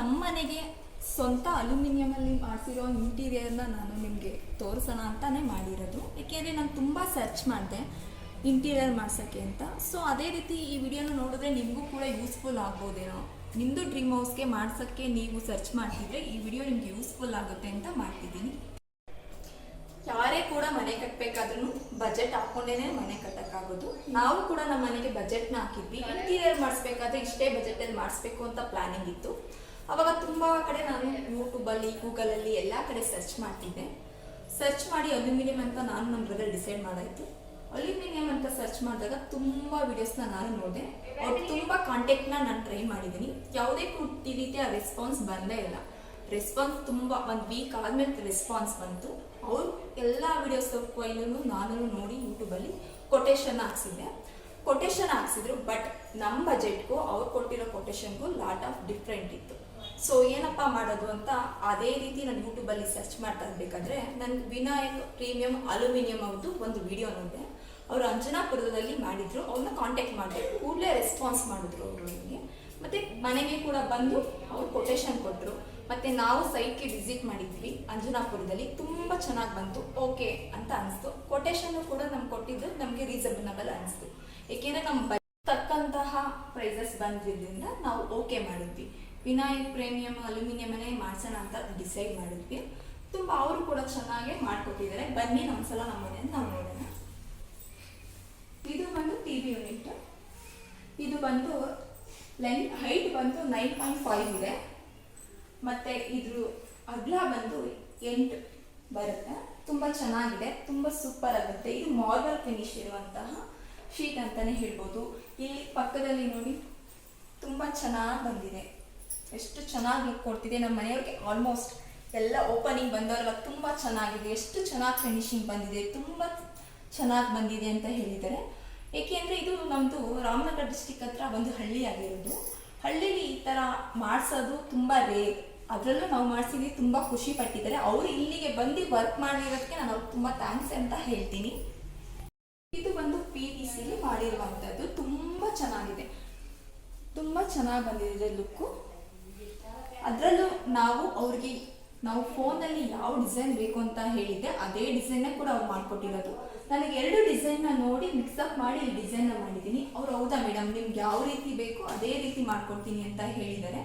ನಮ್ಮ ಮನೆಗೆ ಸ್ವಂತ ಅಲ್ಯೂಮಿನಿಯಮಲ್ಲಿ ಮಾಡಿಸಿರೋ ಇಂಟೀರಿಯರ್ನ ನಾನು ನಿಮಗೆ ತೋರಿಸೋಣ ಅಂತಾನೆ ಮಾಡಿರೋದು. ಏಕೆಂದರೆ ನಾನು ತುಂಬ ಸರ್ಚ್ ಮಾಡಿದೆ ಇಂಟೀರಿಯರ್ ಮಾಡ್ಸೋಕ್ಕೆ ಅಂತ. ಸೊ ಅದೇ ರೀತಿ ಈ ವಿಡಿಯೋನ ನೋಡಿದ್ರೆ ನಿಮಗೂ ಕೂಡ ಯೂಸ್ಫುಲ್ ಆಗ್ಬೋದೇನೋ. ನಿಮ್ಮದು ಡ್ರೀಮ್ ಹೌಸ್ಗೆ ಮಾಡ್ಸೋಕ್ಕೆ ನೀವು ಸರ್ಚ್ ಮಾಡ್ತಿದ್ರೆ ಈ ವಿಡಿಯೋ ನಿಮ್ಗೆ ಯೂಸ್ಫುಲ್ ಆಗುತ್ತೆ ಅಂತ ಮಾಡ್ತಿದ್ದೀನಿ. ಯಾರೇ ಕೂಡ ಮನೆ ಕಟ್ಟಬೇಕಾದ್ರೂ ಬಜೆಟ್ ಹಾಕ್ಕೊಂಡೇ ಮನೆ ಕಟ್ಟಕ್ಕಾಗೋದು. ನಾವು ಕೂಡ ನಮ್ಮ ಮನೆಗೆ ಬಜೆಟ್ನ ಹಾಕಿದ್ವಿ. ಇಂಟೀರಿಯರ್ ಮಾಡಿಸ್ಬೇಕಾದ್ರೆ ಇಷ್ಟೇ ಬಜೆಟಲ್ಲಿ ಮಾಡಿಸ್ಬೇಕು ಅಂತ ಪ್ಲಾನಿಂಗ್ ಇತ್ತು. ಅವಾಗ ತುಂಬ ಕಡೆ ನಾನು ಯೂಟ್ಯೂಬಲ್ಲಿ, ಗೂಗಲಲ್ಲಿ ಎಲ್ಲ ಕಡೆ ಸರ್ಚ್ ಮಾಡ್ತಿದ್ದೆ. ಸರ್ಚ್ ಮಾಡಿ ಅಲ್ಯೂಮಿನಿಯಂ ಅಂತ ನಾನು ನಮ್ಮ ಬ್ರದರ್ ಡಿಸೈಡ್ ಮಾಡಾಯಿತು. ಅಲ್ಯೂಮಿನಿಯಂ ಅಂತ ಸರ್ಚ್ ಮಾಡಿದಾಗ ತುಂಬ ವಿಡಿಯೋಸ್ನ ನಾನು ನೋಡಿದೆ. ಅವ್ರು ತುಂಬ ಕಾಂಟ್ಯಾಕ್ಟ್ನ ನಾನು ಟ್ರೈ ಮಾಡಿದ್ದೀನಿ. ಯಾವುದೇ ರೀತಿಯ ರೆಸ್ಪಾನ್ಸ್ ಬಂದೇ ಇಲ್ಲ. ರೆಸ್ಪಾನ್ಸ್ ತುಂಬ ಒಂದು ವೀಕ್ ಆದಮೇಲೆ ರೆಸ್ಪಾನ್ಸ್ ಬಂತು. ಅವರು ಎಲ್ಲ ವಿಡಿಯೋಸ್ ಫೈಲನ್ನು ನಾನು ನೋಡಿ ಯೂಟ್ಯೂಬಲ್ಲಿ ಕೊಟೇಶನ್ ಹಾಕ್ಸಿದ್ರು. ಬಟ್ ನಮ್ಮ ಬಜೆಟ್ಗೂ ಅವ್ರು ಕೊಟ್ಟಿರೋ ಕೊಟೇಶನ್ಗೂ ಲಾಟ್ ಆಫ್ ಡಿಫ್ರೆಂಟ್ ಇತ್ತು. ಸೊ ಏನಪ್ಪ ಮಾಡೋದು ಅಂತ ಅದೇ ರೀತಿ ನಾನು ಯೂಟ್ಯೂಬಲ್ಲಿ ಸರ್ಚ್ ಮಾಡ್ತಾ ಇರಬೇಕಾದ್ರೆ ನನಗೆ ವಿನಾಯಕ್ ಪ್ರೀಮಿಯಂ ಅಲ್ಯೂಮಿನಿಯಂ ಅವ್ರದ್ದು ಒಂದು ವಿಡಿಯೋ ನೋಡಿದೆ. ಅವರು ಅಂಜನಾಪುರದಲ್ಲಿ ಮಾಡಿದ್ರು. ಅವ್ರನ್ನ ಕಾಂಟ್ಯಾಕ್ಟ್ ಮಾಡಿದೆ. ಕೂಡಲೇ ರೆಸ್ಪಾನ್ಸ್ ಮಾಡಿದ್ರು ಅವರು ನನಗೆ. ಮತ್ತು ಮನೆಗೆ ಕೂಡ ಬಂದು ಅವ್ರು ಕೊಟೇಶನ್ ಕೊಟ್ಟರು. ಮತ್ತು ನಾವು ಸೈಟ್ಗೆ ವಿಸಿಟ್ ಮಾಡಿದ್ವಿ ಅಂಜನಾಪುರದಲ್ಲಿ. ತುಂಬ ಚೆನ್ನಾಗಿ ಬಂತು, ಓಕೆ ಅಂತ ಅನಿಸ್ತು. ಕೊಟೇಶನ್ನು ಕೂಡ ನಮ್ಗೆ ಕೊಟ್ಟಿದ್ದು ನಮಗೆ ರೀಸನಬಲ್ ಅನಿಸ್ತು. ಏಕೆಂದರೆ ನಮ್ಮ ಬಜೆಟ್ ತಕ್ಕಂತಹ ಪ್ರೈಸಸ್ ಬಂದಿದ್ದರಿಂದ ನಾವು ಓಕೆ ಮಾಡಿದ್ವಿ. ವಿನಾಯಕ್ ಪ್ರೀಮಿಯಂ ಅಲ್ಯೂಮಿನಿಯಮನ್ನೇ ಮಾಡ್ಸೋಣ ಅಂತ ಡಿಸೈಡ್ ಮಾಡಿದ್ವಿ. ತುಂಬ ಅವರು ಕೂಡ ಚೆನ್ನಾಗೇ ಮಾಡಿಕೊಟ್ಟಿದ್ದಾರೆ. ಬನ್ನಿ ಒಂದ್ಸಲ ನಮ್ಮ ಮನೆಯನ್ನು ನಾವು ನೋಡೋಣ. ಇದು ಬಂದು TV ಯೂನಿಟ್. ಇದು ಬಂದು ಹೈಟ್ ಬಂದು 9.5 ಇದೆ. ಮತ್ತು ಇದ್ರ ಅಗಲ ಬಂದು 8 ಬರುತ್ತೆ. ತುಂಬ ಚೆನ್ನಾಗಿದೆ, ತುಂಬ ಸೂಪರ್ ಆಗುತ್ತೆ. ಇದು ಮಾರ್ಬಲ್ ಫಿನಿಶ್ ಇರುವಂತಹ ಶೀಟ್ ಅಂತಲೇ ಹೇಳ್ಬೋದು. ಇಲ್ಲಿ ಪಕ್ಕದಲ್ಲಿ ನೋಡಿ ತುಂಬ ಚೆನ್ನಾಗಿ ಬಂದಿದೆ. ಎಷ್ಟು ಚೆನ್ನಾಗಿ ಲುಕ್ ಕೊಡ್ತಿದೆ. ನಮ್ಮ ಮನೆಯವ್ರಿಗೆ ಆಲ್ಮೋಸ್ಟ್ ಎಲ್ಲ ಓಪನಿಂಗ್ ಬಂದವರೆಲ್ಲ ತುಂಬ ಚೆನ್ನಾಗಿದೆ, ಎಷ್ಟು ಚೆನ್ನಾಗಿ ಫಿನಿಶಿಂಗ್ ಬಂದಿದೆ, ತುಂಬ ಚೆನ್ನಾಗಿ ಬಂದಿದೆ ಅಂತ ಹೇಳಿದ್ದಾರೆ. ಏಕೆಂದರೆ ಇದು ನಮ್ಮದು ರಾಮನಗರ ಡಿಸ್ಟಿಕ್ ಹತ್ರ ಒಂದು ಹಳ್ಳಿ ಆಗಿರೋದು. ಹಳ್ಳಿಲಿ ಈ ಥರ ಮಾಡಿಸೋದು ತುಂಬ ರೇರ್. ಅದರಲ್ಲೂ ನಾವು ಮಾಡಿಸಿದ್ವಿ, ತುಂಬ ಖುಷಿ ಪಟ್ಟಿದ್ದಾರೆ. ಅವರು ಇಲ್ಲಿಗೆ ಬಂದು ವರ್ಕ್ ಮಾಡಿರೋದಕ್ಕೆ ನಾನು ಅವ್ರಿಗೆ ತುಂಬ ಥ್ಯಾಂಕ್ಸ್ ಅಂತ ಹೇಳ್ತೀನಿ. ಇದು ಬಂದು PVC ಮಾಡಿರುವಂಥದ್ದು. ತುಂಬ ಚೆನ್ನಾಗಿದೆ, ತುಂಬ ಚೆನ್ನಾಗಿ ಬಂದಿದೆ ಲುಕ್ಕು. ಅದರಲ್ಲೂ ನಾವು ಫೋನಲ್ಲಿ ಯಾವ ಡಿಸೈನ್ ಬೇಕು ಅಂತ ಹೇಳಿದ್ದೆ ಅದೇ ಡಿಸೈನ್ನೇ ಕೂಡ ಅವ್ರು ಮಾಡಿಕೊಟ್ಟಿರೋದು. ನನಗೆ 2 ಡಿಸೈನ್ನ ನೋಡಿ ಮಿಕ್ಸಪ್ ಮಾಡಿ ಈ ಡಿಸೈನ್ನ ಮಾಡಿದ್ದೀನಿ. ಅವ್ರು ಹೌದಾ ಮೇಡಮ್, ನಿಮ್ಗೆ ಯಾವ ರೀತಿ ಬೇಕು ಅದೇ ರೀತಿ ಮಾಡ್ಕೊಡ್ತೀನಿ ಅಂತ ಹೇಳಿದ್ದಾರೆ.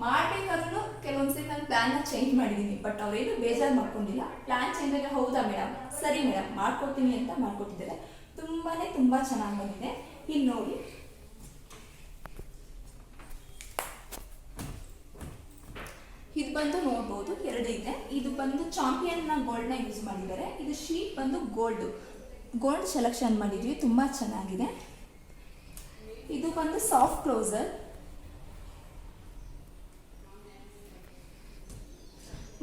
ಮಾಡಬೇಕಾದ್ರೂ ಕೆಲವೊಂದ್ಸರಿ ನಾನು ಪ್ಲ್ಯಾನ್ನ ಚೇಂಜ್ ಮಾಡಿದ್ದೀನಿ. ಬಟ್ ಅವರೇನು ಬೇಜಾರು ಮಾಡ್ಕೊಂಡಿಲ್ಲ. ಪ್ಲ್ಯಾನ್ ಚೇಂಜ್ ಆಗಿ ಹೌದಾ ಮೇಡಮ್, ಸರಿ ಮೇಡಮ್ ಮಾಡ್ಕೊಡ್ತೀನಿ ಅಂತ ಮಾಡ್ಕೊಟ್ಟಿದ್ದಾರೆ. ತುಂಬ ಚೆನ್ನಾಗಿ ಬಂದಿದೆ. ಇಲ್ಲಿ ನೋಡಿ, ಇದು ಬಂದು ನೋಡ್ಬೋದು 2 ಇದೆ. ಇದು ಬಂದು ಚಾಂಪಿಯನ್ನ ಗೋಲ್ಡ್ನ ಯೂಸ್ ಮಾಡಿದ್ದಾರೆ. ಇದು ಶೀಟ್ ಬಂದು ಗೋಲ್ಡ್ ಸೆಲೆಕ್ಷನ್ ಮಾಡಿದ್ವಿ, ತುಂಬ ಚೆನ್ನಾಗಿದೆ. ಇದು ಬಂದು ಸಾಫ್ಟ್ ಕ್ಲೋಸರ್.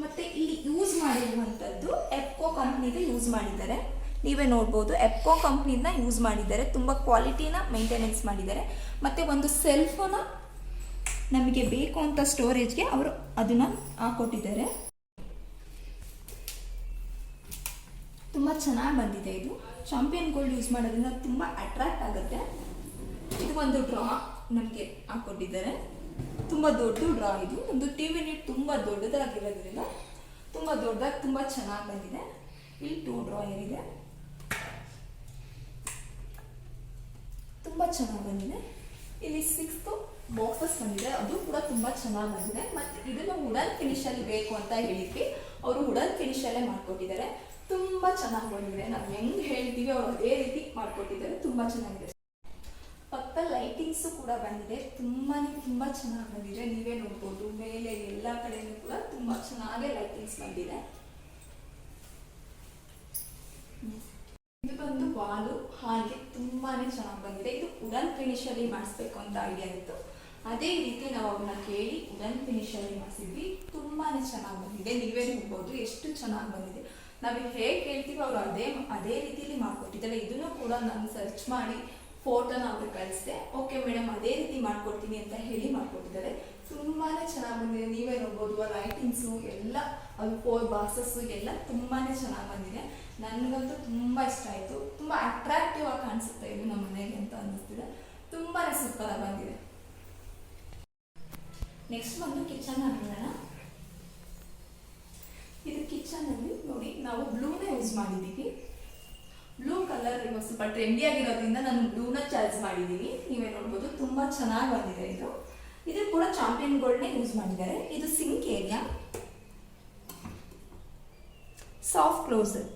ಮತ್ತೆ ಇಲ್ಲಿ ಯೂಸ್ ಮಾಡಿರುವಂಥದ್ದು ಎಪ್ಕೋ ಕಂಪ್ನಿದು ಯೂಸ್ ಮಾಡಿದ್ದಾರೆ. ನೀವೇ ನೋಡ್ಬೋದು, ಎಪ್ಕೋ ಕಂಪ್ನಿನ ಯೂಸ್ ಮಾಡಿದ್ದಾರೆ. ತುಂಬ ಕ್ವಾಲಿಟಿನ ಮೇಂಟೆನೆನ್ಸ್ ಮಾಡಿದ್ದಾರೆ. ಮತ್ತು ಒಂದು ಸೆಲ್ಫನ್ನ ನಮಗೆ ಬೇಕು ಅಂತ ಸ್ಟೋರೇಜ್ಗೆ ಅವರು ಅದನ್ನು ಹಾಕೊಟ್ಟಿದ್ದಾರೆ. ತುಂಬ ಚೆನ್ನಾಗಿ ಬಂದಿದೆ. ಇದು ಚಾಂಪಿಯನ್ ಗೋಲ್ಡ್ ಯೂಸ್ ಮಾಡೋದ್ರಿಂದ ತುಂಬ ಅಟ್ರಾಕ್ಟ್ ಆಗುತ್ತೆ. ಇದು ಒಂದು ಡ್ರಾ ನಮಗೆ ಹಾಕೊಟ್ಟಿದ್ದಾರೆ. ತುಂಬ ದೊಡ್ಡ ಡ್ರಾ. ಇದು ಒಂದು TV ಯೂನಿಟ್ ತುಂಬ ದೊಡ್ಡದಾಗಿರೋದ್ರಿಂದ ತುಂಬ ದೊಡ್ಡದಾಗಿ ತುಂಬ ಚೆನ್ನಾಗಿ ಬಂದಿದೆ. ಇಲ್ಲಿ 2 ಡ್ರಾಯರ್ ಇದೆ, ತುಂಬ ಚೆನ್ನಾಗಿ ಬಂದಿದೆ. ಇಲ್ಲಿ 6 ಬಾಕ್ಸಸ್ ಬಂದಿದೆ, ಅದು ಕೂಡ ತುಂಬ ಚೆನ್ನಾಗಿ ಬಂದಿದೆ. ಮತ್ತು ಇದನ್ನು ವುಡನ್ ಫಿನಿಶಲ್ಲಿ ಬೇಕು ಅಂತ ಹೇಳಿದ್ವಿ. ಅವರು ವುಡನ್ ಫಿನಿಶಲ್ಲೇ ಮಾಡಿಕೊಟ್ಟಿದ್ದಾರೆ. ತುಂಬ ಚೆನ್ನಾಗಿ ಬಂದಿದೆ. ನಾವು ಹೆಂಗೆ ಹೇಳ್ತೀವಿ ಅವ್ರು ಅದೇ ರೀತಿ ಮಾಡಿಕೊಟ್ಟಿದ್ದಾರೆ. ತುಂಬ ಚೆನ್ನಾಗಿದೆ. ಪಕ್ಕ ಲೈಟಿಂಗ್ಸು ಕೂಡ ಬಂದಿದೆ. ತುಂಬ ಚೆನ್ನಾಗಿ ಬಂದಿದೆ. ನೀವೇ ನೋಡ್ಬೋದು, ಮೇಲೆ ಎಲ್ಲ ಕಡೆಯೂ ಕೂಡ ತುಂಬ ಚೆನ್ನಾಗಿ ಲೈಟಿಂಗ್ಸ್ ಬಂದಿದೆ. ಇದು ಬಂದು ವಾಲು ಹಾಗೆ ತುಂಬಾ ಚೆನ್ನಾಗಿ ಬಂದಿದೆ. ಇದು ವುಡನ್ ಫಿನಿಶಲ್ಲಿ ಮಾಡಿಸ್ಬೇಕು ಅಂತ ಐಡಿಯಾ ಇತ್ತು. ಅದೇ ರೀತಿ ನಾವು ಅವ್ರನ್ನ ಕೇಳಿ ವುಡನ್ ಫಿನಿಶಲ್ಲಿ ಮಾಡಿಸಿದ್ವಿ. ತುಂಬಾ ಚೆನ್ನಾಗಿ ಬಂದಿದೆ. ನೀವೇ ನೋಡ್ಬೋದು ಎಷ್ಟು ಚೆನ್ನಾಗಿ ಬಂದಿದೆ. ನಾವು ಹೇಗೆ ಕೇಳ್ತೀವಿ ಅವರು ಅದೇ ರೀತಿಯಲ್ಲಿ ಮಾಡಿಕೊಟ್ಟಿದ್ದಾರೆ. ಇದನ್ನು ಕೂಡ ನಾನು ಸರ್ಚ್ ಮಾಡಿ ಫೋಟೋನ ಅವ್ರಿಗೆ ಕಳಿಸಿದೆ. ಓಕೆ ಮೇಡಮ್, ಅದೇ ರೀತಿ ಮಾಡ್ಕೊಡ್ತೀನಿ ಅಂತ ಹೇಳಿ ಮಾಡಿಕೊಟ್ಟಿದ್ದಾರೆ. ತುಂಬಾ ಚೆನ್ನಾಗಿ ಬಂದಿದೆ. ನೀವೇ ನೋಡ್ಬೋದು, ಲೈಟಿಂಗ್ಸು ಎಲ್ಲ, ಅದು 4 ಬಾಕ್ಸಸ್ಸು ಎಲ್ಲ ತುಂಬಾ ಚೆನ್ನಾಗಿ ಬಂದಿದೆ. ನನಗಂತೂ ತುಂಬ ಇಷ್ಟ ಆಯಿತು. ತುಂಬ ಅಟ್ರಾಕ್ಟಿವ್ ಆಗಿ ಕಾಣಿಸುತ್ತೆ ಇದು ನಮ್ಮ ಮನೆಗೆ ಅಂತ ಅನ್ನಿಸ್ತಿದೆ. ತುಂಬಾ ಸೂಪರ್ ಆಗಿ ಬಂದಿದೆ. ನೆಕ್ಸ್ಟ್ ಬಂದು ಕಿಚನ್ ನೋಡೋಣ. ಇದು ಕಿಚನಲ್ಲಿ ನೋಡಿ ನಾವು ಬ್ಲೂನ ಯೂಸ್ ಮಾಡಿದ್ದೀವಿ. ಬ್ಲೂ ಕಲರ್ ಇವಾಗ ಸ್ವಲ್ಪ ಟ್ರೆಂಡಿ ಆಗಿರೋದ್ರಿಂದ ನಾನು ಬ್ಲೂನ ಚಾಯ್ಸ್ ಮಾಡಿದ್ದೀನಿ. ನೀವೇ ನೋಡ್ಬೋದು, ತುಂಬ ಚೆನ್ನಾಗಿ ಬಂದಿದೆ ಇದು ಕೂಡ ಚಾಂಪಿಯನ್ ಗೋಲ್ಡ್ನೇ ಯೂಸ್ ಮಾಡಿದ್ದಾರೆ. ಇದು sink area, soft closure,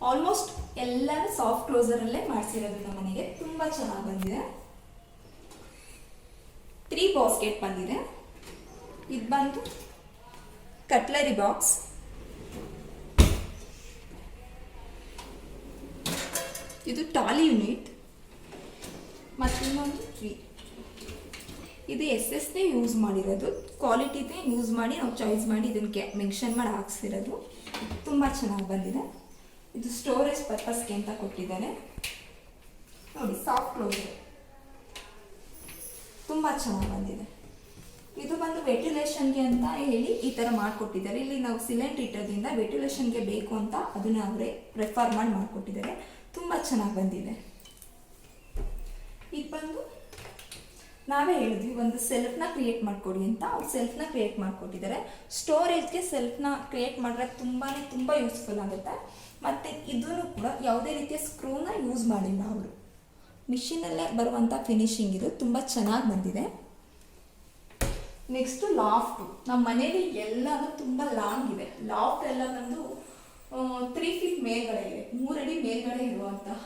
almost ಎಲ್ಲರೂ ಸಾಫ್ಟ್ ಕ್ಲೋಸರಲ್ಲೇ ಮಾಡಿಸಿರೋದು ನಮ್ಮ ಮನೆಗೆ. ತುಂಬ ಚೆನ್ನಾಗಿ ಬಂದಿದೆ. 3 ಬಾಸ್ಕೆಟ್ ಬಂದಿದೆ. ಇದು ಬಂದು ಕಟ್ಲರಿ ಬಾಕ್ಸ್, ಇದು ಟಾಲಿ ಯೂನಿಟ್, ಮತ್ತು ಇನ್ನೊಂದು 3. ಇದು SS ಯೂಸ್ ಮಾಡಿರೋದು, ಕ್ವಾಲಿಟಿದೇ ಯೂಸ್ ಮಾಡಿ ನಾವು ಚಾಯ್ಸ್ ಮಾಡಿ ಇದಕ್ಕೆ ಮೆನ್ಷನ್ ಮಾಡಿ ಹಾಕ್ಸಿರೋದು. ತುಂಬ ಚೆನ್ನಾಗಿ ಬಂದಿದೆ. ಇದು ಸ್ಟೋರೇಜ್ ಪರ್ಪಸ್ಗೆ ಅಂತ ಕೊಟ್ಟಿದ್ದಾರೆ ನೋಡಿ. ಸಾಫ್ಟ್ ಕ್ಲೋಸರ್ ತುಂಬ ಚೆನ್ನಾಗಿ ಬಂದಿದೆ. ಇದು ಬಂದು ವೆಂಟಿಲೇಷನ್ಗೆ ಅಂತ ಹೇಳಿ ಈ ಥರ ಮಾಡಿಕೊಟ್ಟಿದ್ದಾರೆ. ಇಲ್ಲಿ ನಾವು ಸಿಲಿಂಡರ್ ಇಟ್ಟೋದ್ರಿಂದ ವೆಂಟಿಲೇಷನ್ಗೆ ಬೇಕು ಅಂತ ಅದನ್ನು ಅವರೇ ಪ್ರಿಫರ್ ಮಾಡಿ ಮಾಡಿಕೊಟ್ಟಿದ್ದಾರೆ. ತುಂಬ ಚೆನ್ನಾಗಿ ಬಂದಿದೆ. ಇದು ಬಂದು ನಾವೇ ಹೇಳಿದ್ವಿ ಒಂದು ಸೆಲ್ಫ್ನ ಕ್ರಿಯೇಟ್ ಮಾಡಿಕೊಡಿ ಅಂತ, ಅವ್ರು ಸೆಲ್ಫ್ನ ಕ್ರಿಯೇಟ್ ಮಾಡಿಕೊಟ್ಟಿದ್ದಾರೆ. ಸ್ಟೋರೇಜ್ಗೆ ಸೆಲ್ಫ್ನ ಕ್ರಿಯೇಟ್ ಮಾಡಿದ್ರೆ ತುಂಬ ಯೂಸ್ಫುಲ್ ಆಗುತ್ತೆ. ಮತ್ತು ಇದೂ ಕೂಡ ಯಾವುದೇ ರೀತಿಯ ಸ್ಕ್ರೂನ ಯೂಸ್ ಮಾಡಿಲ್ಲ ಅವರು, ಮಿಷಿನಲ್ಲೇ ಬರುವಂಥ ಫಿನಿಶಿಂಗ್ ಇದು. ತುಂಬ ಚೆನ್ನಾಗಿ ಬಂದಿದೆ. Next loft. ನಮ್ಮ ಮನೇಲಿ ಎಲ್ಲನೂ ತುಂಬ ಲಾಂಗ್ ಇದೆ. ಲಾಫ್ಟ್ ಎಲ್ಲ ಬಂದು 3 ಫೀಟ್ ಮೇಲ್ಗಡೆ ಇದೆ, 3 ಅಡಿ ಮೇಲ್ಗಡೆ ಇರುವಂತಹ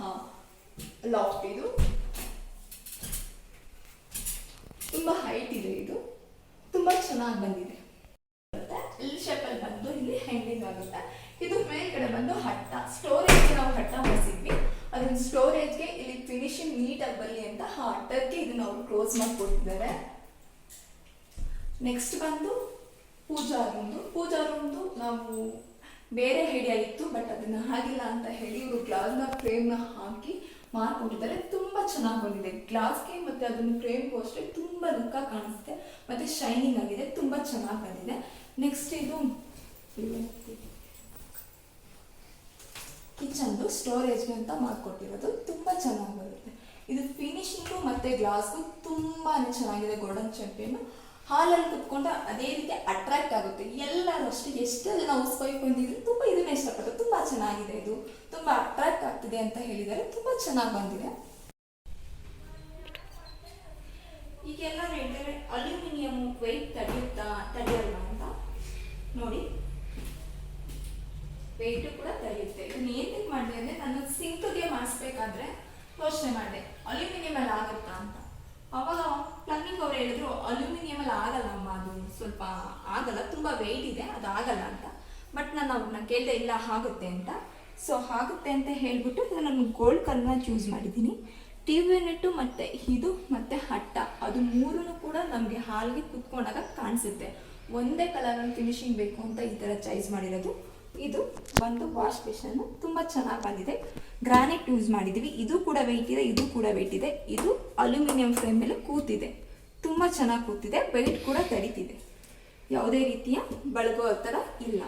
ಲಾಫ್ಟ್ ಇದು. ತುಂಬ ಹೈಟ್ ಇದೆ. ಇದು ತುಂಬ ಚೆನ್ನಾಗಿ ಬಂದಿದೆ. ಎಲ್ ಶೇಪಲ್ಲಿ ಬಂದು ಇಲ್ಲಿ ಹ್ಯಾಂಗಿಂಗ್ ಆಗುತ್ತೆ. ಇದು ಮೇಲ್ಗಡೆ ಬಂದು ಹಟ್ಟ, ಸ್ಟೋರೇಜ್ಗೆ ನಾವು ಹಟ್ಟ ಮಾಡಿಸಿದ್ವಿ. ಅದನ್ನ ಸ್ಟೋರೇಜ್ಗೆ ಇಲ್ಲಿ ಫಿನಿಶಿಂಗ್ ನೀಟಾಗಿ ಬರಲಿ ಅಂತ ಹಟ್ಟಕ್ಕೆ ಇದನ್ನ ಅವರು ಕ್ಲೋಸ್ ಮಾಡಿಕೊಟ್ಟಿದ್ದಾರೆ. ನೆಕ್ಸ್ಟ್ ಬಂದು ಪೂಜಾ ರೂಮ್ದು ನಾವು ಬೇರೆ ಐಡಿಯಾ ಇತ್ತು, ಬಟ್ ಅದನ್ನ ಆಗಿಲ್ಲ ಅಂತ ಹೇಳಿ ಇವರು ಗ್ಲಾಸ್ನ ಫ್ರೇಮ್ನ ಹಾಕಿ ಮಾಡಿಕೊಟ್ಟಿದ್ದಾರೆ. ತುಂಬ ಚೆನ್ನಾಗಿ ಬಂದಿದೆ. ಗ್ಲಾಸ್ಗೆ ಮತ್ತು ಅದನ್ನು ಫ್ರೇಮ್ಗೂ ಅಷ್ಟೇ ತುಂಬ ಲುಕ್ಕಾಗಿ ಕಾಣಿಸುತ್ತೆ ಮತ್ತು ಶೈನಿಂಗ್ ಆಗಿದೆ. ತುಂಬ ಚೆನ್ನಾಗಿ ಬಂದಿದೆ. ನೆಕ್ಸ್ಟ್ ಇದು ಕಿಚನ್ದು ಸ್ಟೋರೇಜ್ಗೆ ಅಂತ ಮಾಡಿಕೊಟ್ಟಿರೋದು. ತುಂಬ ಚೆನ್ನಾಗಿ ಬರುತ್ತೆ. ಇದು ಫಿನಿಶಿಂಗು ಮತ್ತು ಗ್ಲಾಸ್ಗೂ ತುಂಬಾ ಚೆನ್ನಾಗಿದೆ. ಗೋಲ್ಡನ್ ಚಾಂಪಿಯನ್ ಹಾಲಲ್ಲಿ ಕುತ್ಕೊಂಡು ಅದೇ ರೀತಿ ಅಟ್ರಾಕ್ಟ್ ಆಗುತ್ತೆ. ಎಲ್ಲರೂ ಅಷ್ಟೇ, ಎಷ್ಟು ಜನ ಹೌಸ್ ವೈಫ್ ಬಂದಿದ್ರು ತುಂಬ ಇದನ್ನ ಇಷ್ಟಪಟ್ಟು ತುಂಬ ಚೆನ್ನಾಗಿದೆ, ಇದು ತುಂಬ ಅಟ್ರಾಕ್ಟ್ ಆಗ್ತಿದೆ ಅಂತ ಹೇಳಿದ್ದಾರೆ. ತುಂಬ ಚೆನ್ನಾಗಿ ಬಂದಿದೆ. ಈಗೆಲ್ಲ ಹೇಳಿದರೆ ಅಲ್ಯೂಮಿನಿಯಂ ವೆಯ್ಟ್ ತಡೆಯಲ್ಲ ಅಂತ ನೋಡಿ. ವೆಯ್ಟು ಕೂಡ ತಡೆಯುತ್ತೆ. ಇದನ್ನ ಏನಕ್ಕೆ ಮಾಡಿದೆ ಅಂದರೆ ನಾನು ಸಿಂಕ್ಗೆ ಮಾಡಿಸ್ಬೇಕಾದ್ರೆ ಯೋಚನೆ ಮಾಡಿದೆ ಅಲ್ಯೂಮಿನಿಯಮಲ್ಲಿ ಆಗುತ್ತಾ ಅಂತ. ಅವಾಗ ಪ್ಲಂಬಿಂಗ್ ಅವ್ರು ಹೇಳಿದ್ರು ಅಲ್ಯೂಮಿನಿಯಮಲ್ಲಿ ಆಗಲ್ಲಮ್ಮ, ಅದು ಸ್ವಲ್ಪ ಆಗಲ್ಲ, ತುಂಬ ವೆಯ್ಟ್ ಇದೆ, ಅದು ಆಗಲ್ಲ ಅಂತ. ಬಟ್ ನಾನು ಅವ್ರನ್ನ ಕೇಳಿದೆ, ಇಲ್ಲ ಆಗುತ್ತೆ ಅಂತ. ಸೊ ಆಗುತ್ತೆ ಅಂತ ಹೇಳಿಬಿಟ್ಟು ನಾನು ಗೋಲ್ಡ್ ಕಲರ್ನ ಚೂಸ್ ಮಾಡಿದ್ದೀನಿ. ಟಿವಿ ಯೂನಿಟ್ಟು ಮತ್ತು ಇದು ಮತ್ತು ಹಟ್ಟ, ಅದು ಮೂರೂ ಕೂಡ ನಮಗೆ ಹಾಲ್ಗೆ ಕುತ್ಕೊಂಡಾಗ ಕಾಣಿಸುತ್ತೆ. ಒಂದೇ ಕಲರಲ್ಲಿ ಫಿನಿಶಿಂಗ್ ಬೇಕು ಅಂತ ಈ ಥರ ಚಾಯ್ಸ್ ಮಾಡಿರೋದು. ಇದು ಒಂದು ವಾಶ್ ಬೇಷನ್ನು ತುಂಬ ಚೆನ್ನಾಗಿ ಬಂದಿದೆ. ಗ್ರಾನೈಟ್ ಯೂಸ್ ಮಾಡಿದ್ದೀವಿ. ಇದು ಕೂಡ ವೆಯ್ಟ್ ಇದೆ, ಇದು ಕೂಡ ವೆಯ್ಟ್ ಇದೆ. ಇದು ಅಲ್ಯೂಮಿನಿಯಂ ಫ್ರೇಮ್ ಮೇಲೆ ಕೂತಿದೆ, ತುಂಬ ಚೆನ್ನಾಗಿ ಕೂತಿದೆ. ವೆಯ್ಟ್ ಕೂಡ ತಡೀತಿದೆ, ಯಾವುದೇ ರೀತಿಯ ಬಳಗೋ ಥರ ಇಲ್ಲ.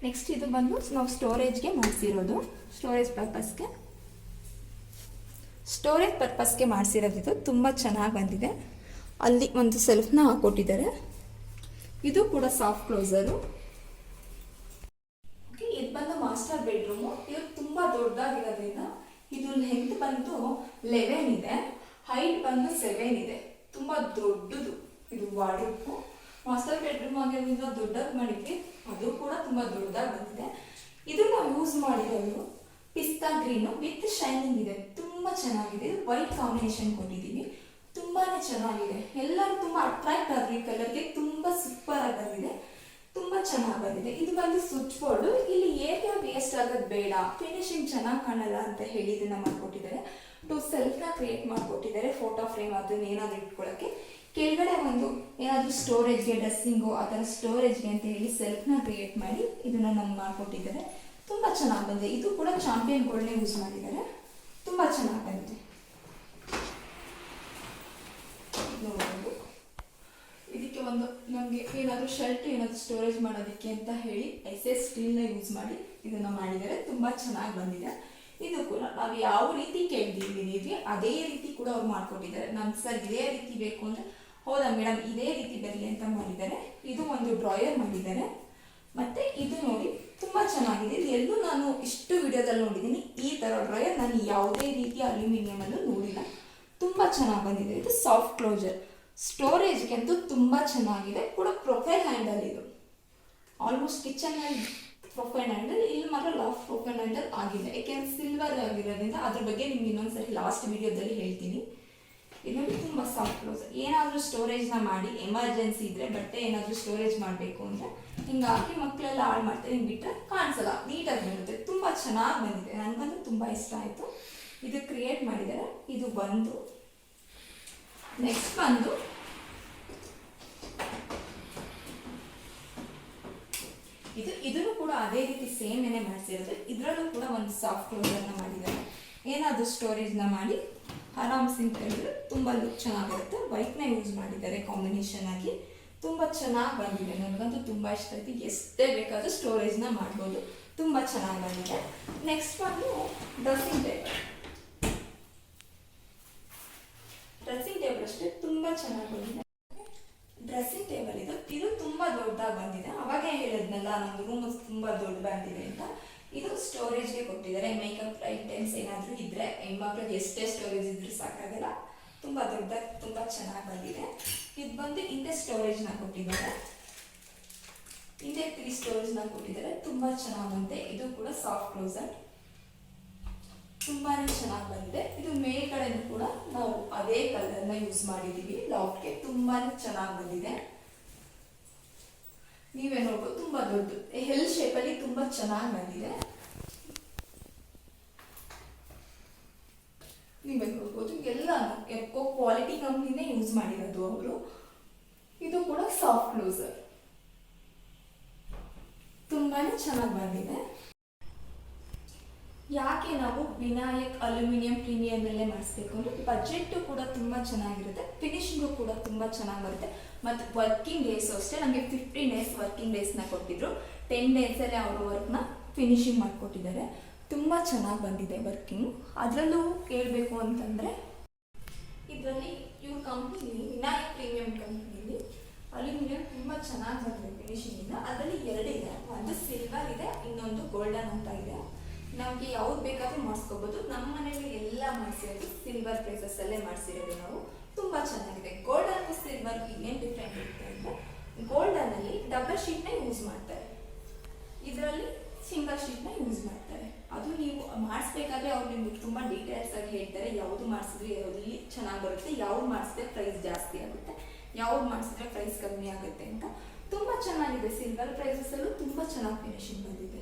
ನೆಕ್ಸ್ಟ್ ಇದು ಬಂದು ನಾವು ಸ್ಟೋರೇಜ್ಗೆ ಮಾಡಿಸಿರೋದು, ಸ್ಟೋರೇಜ್ ಪರ್ಪಸ್ಗೆ ಮಾಡಿಸಿರೋದು. ಇದು ತುಂಬ ಚೆನ್ನಾಗಿ ಬಂದಿದೆ. ಅಲ್ಲಿ ಒಂದು ಸೆಲ್ಫ್ನ ಹಾಕ್ಕೊಟ್ಟಿದ್ದಾರೆ. ಇದು ಕೂಡ ಸಾಫ್ಟ್ ಕ್ಲೋಸರು. ಓಕೆ, ಇದು ಬಂದು ಮಾಸ್ಟರ್ ಬೆಡ್ರೂಮು. ಇದು ತುಂಬ ದೊಡ್ಡದಾಗಿರೋದ್ರಿಂದ ಇದು ಲೆಂತ್ ಬಂದು 11 ಇದೆ, ಹೈಟ್ ಬಂದು 7 ಇದೆ. ತುಂಬ ದೊಡ್ಡದು ಇದು ವಾರ್ಡ್ರೋಬು. ಮಾಸ್ಟರ್ ಬೆಡ್ರೂಮ್ ಆಗಿರೋದ್ರಿಂದ ದೊಡ್ಡದಾಗಿ ಮಾಡಿದ್ವಿ, ಅದು ಕೂಡ ತುಂಬ ದೊಡ್ಡದಾಗಿ ಬಂದಿದೆ. ಇದು ನಾವು ಯೂಸ್ ಮಾಡಿರೋದು ಪಿಸ್ತಾ ಗ್ರೀನು ವಿತ್ ಶೈನಿಂಗ್ ಇದೆ, ತುಂಬ ಚೆನ್ನಾಗಿದೆ. ಇದು ವೈಟ್ ಕಾಂಬಿನೇಷನ್ ಕೊಟ್ಟಿದ್ದೀವಿ, ತುಂಬಾ ಚೆನ್ನಾಗಿದೆ. ಎಲ್ಲರೂ ತುಂಬ ಅಟ್ರಾಕ್ಟ್ ಆದ್ರಿ ಕಲರ್ಗೆ, ತುಂಬ ಸೂಪರ್ ಆಗಿ ಬಂದಿದೆ, ತುಂಬ ಚೆನ್ನಾಗಿ ಬಂದಿದೆ. ಇದು ಬಂದು ಸ್ವಿಚ್ ಬೋರ್ಡು. ಇಲ್ಲಿ ಏರಿಯಾ ವೇಸ್ಟ್ ಆಗೋದು ಬೇಡ, ಫಿನಿಶಿಂಗ್ ಚೆನ್ನಾಗಿ ಕಾಣಲ್ಲ ಅಂತ ಹೇಳಿ ಇದನ್ನ ಮಾಡಿಕೊಟ್ಟಿದ್ದಾರೆ. 2 ಸೆಲ್ಫ್ನ ಕ್ರಿಯೇಟ್ ಮಾಡಿಕೊಟ್ಟಿದ್ದಾರೆ, ಫೋಟೋ ಫ್ರೇಮ್ ಅದನ್ನ ಏನಾದರೂ ಇಟ್ಕೊಳ್ಳೋಕ್ಕೆ. ಕೆಳಗಡೆ ಒಂದು ಏನಾದರೂ ಸ್ಟೋರೇಜ್ಗೆ, ಡ್ರೆಸ್ಸಿಂಗು ಆ ಥರ ಸ್ಟೋರೇಜ್ಗೆ ಅಂತ ಹೇಳಿ ಸೆಲ್ಫ್ನ ಕ್ರಿಯೇಟ್ ಮಾಡಿ ಇದನ್ನು ನಮ್ಗೆ ಮಾಡಿಕೊಟ್ಟಿದ್ದಾರೆ. ತುಂಬ ಚೆನ್ನಾಗಿ ಬಂದಿದೆ. ಇದು ಕೂಡ ಚಾಂಪಿಯನ್ ಗೋಲ್ಡ್ನೇ ಯೂಸ್ ಮಾಡಿದ್ದಾರೆ, ತುಂಬ ಚೆನ್ನಾಗಿ ಬಂದಿದೆ. ನೋಡಬಹುದು, ಇದಕ್ಕೆ ಒಂದು ನಮಗೆ ಏನಾದರೂ ಶರ್ಟ್ ಏನಾದರೂ ಸ್ಟೋರೇಜ್ ಮಾಡೋದಕ್ಕೆ ಅಂತ ಹೇಳಿ SS ಸ್ಟೀಲ್ನ ಯೂಸ್ ಮಾಡಿ ಇದನ್ನು ಮಾಡಿದ್ದಾರೆ. ತುಂಬ ಚೆನ್ನಾಗಿ ಬಂದಿದೆ. ಇದು ಕೂಡ ನಾವು ಯಾವ ರೀತಿ ಕೇಳಿದ್ದೀವಿ ಅದೇ ರೀತಿ ಕೂಡ ಅವ್ರು ಮಾಡ್ಕೊಟ್ಟಿದ್ದಾರೆ. ನಮ್ಗೆ ಸರ್ ಇದೇ ರೀತಿ ಬೇಕು ಅಂದರೆ ಹೌದಾ ಮೇಡಮ್ ಇದೇ ರೀತಿ ಬರಲಿ ಅಂತ ಮಾಡಿದ್ದಾರೆ. ಇದು ಒಂದು ಡ್ರಾಯರ್ ಮಾಡಿದ್ದಾರೆ. ಮತ್ತು ಇದು ನೋಡಿ ತುಂಬ ಚೆನ್ನಾಗಿದೆ. ಇದು ಎಲ್ಲೂ ನಾನು ಇಷ್ಟು ವಿಡಿಯೋದಲ್ಲಿ ನೋಡಿದ್ದೀನಿ ಈ ಥರ ಡ್ರಾಯರ್ ನಾನು ಯಾವುದೇ ರೀತಿಯ ಅಲ್ಯೂಮಿನಿಯಮಲ್ಲೂ ನೋಡಿಲ್ಲ. ತುಂಬ ಚೆನ್ನಾಗಿ ಬಂದಿದೆ. ಇದು ಸಾಫ್ಟ್ ಕ್ಲೋಸರ್, ಸ್ಟೋರೇಜ್ಗೆ ಅಂತೂ ತುಂಬ ಚೆನ್ನಾಗಿದೆ. ಕೂಡ ಪ್ರೊಫೈಲ್ ಹ್ಯಾಂಡಲ್ ಇದು. ಆಲ್ಮೋಸ್ಟ್ ಕಿಚನ್ನಲ್ಲಿ ಪ್ರೊಫೈಲ್ ಹ್ಯಾಂಡಲ್, ಇಲ್ಲಿ ಮಾತ್ರ ಲಾಫ್ಟ್ ಪ್ರೊಫೈಲ್ ಹ್ಯಾಂಡಲ್ ಆಗಿದೆ. ಯಾಕೆಂದರೆ ಸಿಲ್ವರ್ ಆಗಿರೋದ್ರಿಂದ ಅದ್ರ ಬಗ್ಗೆ ನಿಮ್ಗೆ ಇನ್ನೊಂದ್ಸರಿ ಲಾಸ್ಟ್ ವಿಡಿಯೋದಲ್ಲಿ ಹೇಳ್ತೀನಿ. ಇದರಲ್ಲಿ ತುಂಬ ಸಾಫ್ಟ್ ಕ್ಲೋಸರ್. ಏನಾದರೂ ಸ್ಟೋರೇಜ್ನ ಮಾಡಿ ಎಮರ್ಜೆನ್ಸಿ ಇದ್ದರೆ ಬಟ್ಟೆ ಏನಾದರೂ ಸ್ಟೋರೇಜ್ ಮಾಡಬೇಕು ಅಂದರೆ ಹಿಂಗಾಗಿ ಮಕ್ಕಳೆಲ್ಲ ಹಾಳು ಮಾಡ್ತಾರೆ, ಹಿಂಗೆ ಬಿಟ್ಟರೆ ಕಾಣಿಸಲ್ಲ, ನೀಟಾಗಿ ಬರುತ್ತೆ. ತುಂಬ ಚೆನ್ನಾಗಿ ಬಂದಿದೆ. ನನಗಂತೂ ತುಂಬ ಇಷ್ಟ ಆಯಿತು. ಇದು ಕ್ರಿಯೇಟ್ ಮಾಡಿದ್ದಾರೆ. ಇದು ಬಂದು ನೆಕ್ಸ್ಟ್ ಬಂದು ಇದನ್ನು ಕೂಡ ಅದೇ ರೀತಿ ಸೇಮ್ ಏನೇ ಮಾಡಿಸಿರೋದು. ಇದರಲ್ಲೂ ಕೂಡ ಒಂದು ಸಾಫ್ಟ್ ಕ್ಲೋಸರ್ನ ಮಾಡಿದ್ದಾರೆ. ಏನಾದರೂ ಸ್ಟೋರೇಜ್ನ ಮಾಡಿ ಆರಾಮ್ಸೆ ಇಟ್ಟರೆ ತುಂಬ ಲುಕ್ ಚೆನ್ನಾಗಿರುತ್ತೆ. ವೈಟ್ನ ಯೂಸ್ ಮಾಡಿದ್ದಾರೆ ಕಾಂಬಿನೇಷನ್ ಆಗಿ. ತುಂಬ ಚೆನ್ನಾಗಿ ಬಂದಿದೆ. ನನಗಂತೂ ತುಂಬ ಇಷ್ಟ ಆಯಿತು. ಎಷ್ಟೇ ಬೇಕಾದರೂ ಸ್ಟೋರೇಜ್ನ ಮಾಡ್ಬೋದು. ತುಂಬ ಚೆನ್ನಾಗಿ ಬಂದಿದೆ. ನೆಕ್ಸ್ಟ್ ಬಂದು ಡ್ರೆಸ್ಸಿಂಗ್ ಟೇಬಲ್. ಡ್ರೆಸ್ಸಿಂಗ್ ಟೇಬಲ್ ಅಷ್ಟೇ ತುಂಬ ಚೆನ್ನಾಗಿ ಬಂದಿದೆ. ಡ್ರೆಸ್ಸಿಂಗ್ ಟೇಬಲ್ ಇದು ತುಂಬ ದೊಡ್ಡದಾಗಿ ಬಂದಿದೆ. ಅವಾಗೇ ಹೇಳಿದ್ನಲ್ಲ ನಮ್ದು ರೂಮ್ ತುಂಬ ದೊಡ್ಡ ಬಂದಿದೆ ಅಂತ. ಇದು ಸ್ಟೋರೇಜ್ಗೆ ಕೊಟ್ಟಿದ್ದಾರೆ. ಮೇಕಪ್ ಐಟಮ್ಸ್ ಏನಾದರೂ ಇದ್ದರೆ ಹೆಣ್ಮಕ್ಳಿಗೆ ಎಷ್ಟೇ ಸ್ಟೋರೇಜ್ ಇದ್ರೂ ಸಾಕಾಗಲ್ಲ. ತುಂಬ ದೊಡ್ಡದಾಗಿ ತುಂಬ ಚೆನ್ನಾಗಿ ಬಂದಿದೆ. ಇದು ಬಂದು ಹಿಂದೆ ಸ್ಟೋರೇಜ್ನ ಕೊಟ್ಟಿದ್ದಾರೆ. ಹಿಂದೆ 3 ಸ್ಟೋರೇಜ್ನ ಕೊಟ್ಟಿದ್ದಾರೆ. ತುಂಬ ಚೆನ್ನಾಗಿ ಬಂದಿದೆ. ಇದು ಕೂಡ ಸಾಫ್ಟ್ ಕ್ಲೋಸರ್, ತುಂಬಾ ಚೆನ್ನಾಗಿ ಬಂದಿದೆ. ಇದು ಮೇಲ್ಗಡೆನೂ ಕೂಡ ನಾವು ಅದೇ ಕಲರ್ನ ಯೂಸ್ ಮಾಡಿದ್ದೀವಿ ಲಾಫ್ಟ್ಗೆ. ತುಂಬಾ ಚೆನ್ನಾಗಿ ಬಂದಿದೆ. ನೀವೇ ನೋಡ್ಬೋದು, ತುಂಬ ದೊಡ್ಡದು ಹೆಲ್ ಶೇಪಲ್ಲಿ ತುಂಬ ಚೆನ್ನಾಗಿ ಬಂದಿದೆ. ನೀವೇ ನೋಡ್ಬೋದು. ಎಲ್ಲಾನು ಎಕೋ ಕ್ವಾಲಿಟಿ ಕಂಪ್ನಿನೇ ಯೂಸ್ ಮಾಡಿರೋದು ಅವರು. ಇದು ಕೂಡ ಸಾಫ್ಟ್ ಕ್ಲೋಸರ್, ತುಂಬಾನೇ ಚೆನ್ನಾಗಿ ಬಂದಿದೆ. ಯಾಕೆ ನಾವು ವಿನಾಯಕ್ ಅಲ್ಯೂಮಿನಿಯಂ ಪ್ರೀಮಿಯಂನಲ್ಲೇ ಮಾಡಿಸ್ಬೇಕು ಅಂದರೆ ಬಜೆಟ್ಟು ಕೂಡ ತುಂಬ ಚೆನ್ನಾಗಿರುತ್ತೆ, ಫಿನಿಶಿಂಗು ಕೂಡ ತುಂಬ ಚೆನ್ನಾಗಿ ಬರುತ್ತೆ. ಮತ್ತು ವರ್ಕಿಂಗ್ ಡೇಸು ಅಷ್ಟೇ. ನಮಗೆ 15 ಡೇಸ್ ವರ್ಕಿಂಗ್ ಡೇಸ್ನ ಕೊಟ್ಟಿದ್ರು. 10 ಡೇಸಲ್ಲೇ ಅವರು ವರ್ಕ್ನ ಫಿನಿಶಿಂಗ್ ಮಾಡಿಕೊಟ್ಟಿದ್ದಾರೆ. ತುಂಬ ಚೆನ್ನಾಗಿ ಬಂದಿದೆ ವರ್ಕಿಂಗ್. ಅದರಲ್ಲೂ ಕೇಳಬೇಕು ಅಂತಂದರೆ ಇದರಲ್ಲಿ ಇವ್ರ ಕಂಪ್ನಿಲಿ ವಿನಾಯಕ್ ಪ್ರೀಮಿಯಂ ಕಂಪ್ನಿಲಿ ಅಲ್ಯೂಮಿನಿಯಂ ತುಂಬ ಚೆನ್ನಾಗಿ ಬಂದಿದೆ ಫಿನಿಶಿಂಗಿಂದ. ಅದರಲ್ಲಿ 2 ಇದೆ. ಒಂದು ಸಿಲ್ವರ್ ಇದೆ, ಇನ್ನೊಂದು ಗೋಲ್ಡನ್ ಅಂತ ಇದೆ. ನಮಗೆ ಯಾವ್ದು ಬೇಕಾದರೂ ಮಾಡಿಸ್ಕೋಬೋದು. ನಮ್ಮ ಮನೇಲಿ ಎಲ್ಲ ಮಾಡಿಸಿರೋದು ಸಿಲ್ವರ್ ಪ್ಲೇಸಸ್ಸಲ್ಲೇ ಮಾಡಿಸಿರೋದು ನಾವು. ತುಂಬ ಚೆನ್ನಾಗಿದೆ. ಗೋಲ್ಡನ್ಗೂ ಸಿಲ್ವರ್ಗೂ ಏನು ಡಿಫ್ರೆಂಟ್ ಇರುತ್ತೆ ಅಂದರೆ ಗೋಲ್ಡನಲ್ಲಿ ಡಬಲ್ ಶೀಟ್ನ ಯೂಸ್ ಮಾಡ್ತಾರೆ, ಇದರಲ್ಲಿ ಸಿಂಗಲ್ ಶೀಟ್ನ ಯೂಸ್ ಮಾಡ್ತಾರೆ. ಅದು ನೀವು ಮಾಡಿಸ್ಬೇಕಾದ್ರೆ ಅವ್ರು ನಿಮ್ಗೆ ತುಂಬ ಡೀಟೇಲ್ಸ್ ಆಗಿ ಹೇಳ್ತಾರೆ ಯಾವುದು ಮಾಡಿಸಿದ್ರೆ ಯಾವ್ದು ಚೆನ್ನಾಗಿ ಬರುತ್ತೆ, ಯಾವ್ದು ಮಾಡಿಸಿದ್ರೆ ಪ್ರೈಸ್ ಜಾಸ್ತಿ ಆಗುತ್ತೆ, ಯಾವ್ದು ಮಾಡಿಸಿದ್ರೆ ಪ್ರೈಸ್ ಕಮ್ಮಿ ಆಗುತ್ತೆ ಅಂತ. ತುಂಬ ಚೆನ್ನಾಗಿದೆ. ಸಿಲ್ವರ್ ಪ್ರೈಸಸ್ಸಲ್ಲೂ ತುಂಬ ಚೆನ್ನಾಗಿ ಫಿನಿಶಿಂಗ್ ಬಂದಿದೆ.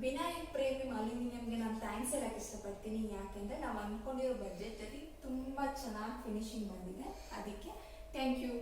ವಿನಾಯಕ್ ಪ್ರೀಮಿಯಂ ಅಲ್ಯೂಮಿನಿಯಂಗೆ ನಾನು ಥ್ಯಾಂಕ್ಸ್ ಹೇಳಕ್ಕೆ ಇಷ್ಟಪಡ್ತೀನಿ. ಯಾಕೆಂದರೆ ನಾವು ಅಂದ್ಕೊಂಡಿರೋ ಬಜೆಟಲ್ಲಿ ತುಂಬ ಚೆನ್ನಾಗಿ ಫಿನಿಶಿಂಗ್ ಬಂದಿದೆ. ಅದಕ್ಕೆ ಥ್ಯಾಂಕ್ ಯು.